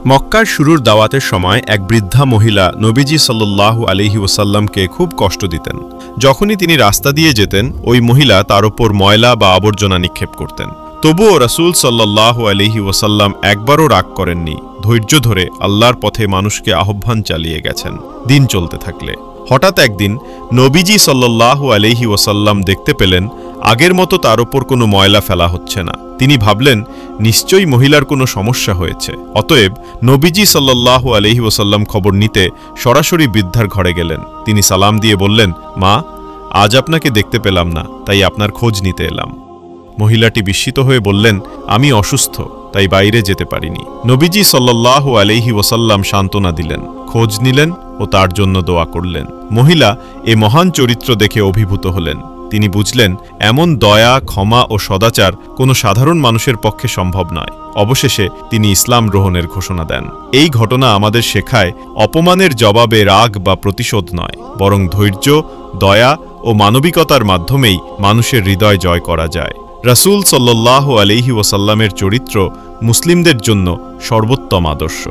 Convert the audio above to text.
মক্কার শুরুর দাওয়াতের সময় এক বৃদ্ধা মহিলা নবীজি সাল্লাল্লাহু আলাইহি ওয়াসাল্লামকে খুব কষ্ট দিতেন। যখনই তিনি রাস্তা দিয়ে যেতেন, ওই মহিলা তার ওপর ময়লা বা আবর্জনা নিক্ষেপ করতেন। তবুও রাসূল সাল্লাল্লাহু আলাইহি ওয়াসাল্লাম একবারও রাগ করেননি। ধৈর্য ধরে আল্লাহর পথে মানুষকে আহ্বান চালিয়ে গেছেন। দিন চলতে থাকলে হঠাৎ একদিন নবীজি সাল্লাল্লাহু আলাইহি ওয়াসাল্লাম দেখতে পেলেন আগের মতো তার ওপর কোনো ময়লা ফেলা হচ্ছে না। তিনি ভাবলেন, নিশ্চয়ই মহিলার কোনো সমস্যা হয়েছে। অতএব নবীজি সাল্লাল্লাহু আলাইহি ওয়াসাল্লাম খবর নিতে সরাসরি বৃদ্ধার ঘরে গেলেন। তিনি সালাম দিয়ে বললেন, মা, আজ আপনাকে দেখতে পেলাম না, তাই আপনার খোঁজ নিতে এলাম। মহিলাটি বিস্মিত হয়ে বললেন, আমি অসুস্থ, তাই বাইরে যেতে পারিনি। নবীজি সাল্লাল্লাহু আলাইহি ওয়াসাল্লাম সান্ত্বনা দিলেন, খোঁজ নিলেন ও তার জন্য দোয়া করলেন। মহিলা এ মহান চরিত্র দেখে অভিভূত হলেন। তিনি বুঝলেন, এমন দয়া, ক্ষমা ও সদাচার কোনো সাধারণ মানুষের পক্ষে সম্ভব নয়। অবশেষে তিনি ইসলাম গ্রহণের ঘোষণা দেন। এই ঘটনা আমাদের শেখায়, অপমানের জবাবে রাগ বা প্রতিশোধ নয়, বরং ধৈর্য, দয়া ও মানবিকতার মাধ্যমেই মানুষের হৃদয় জয় করা যায়। রাসূল সাল্লাল্লাহু আলাইহি ওয়াসাল্লামের চরিত্র মুসলিমদের জন্য সর্বোত্তম আদর্শ।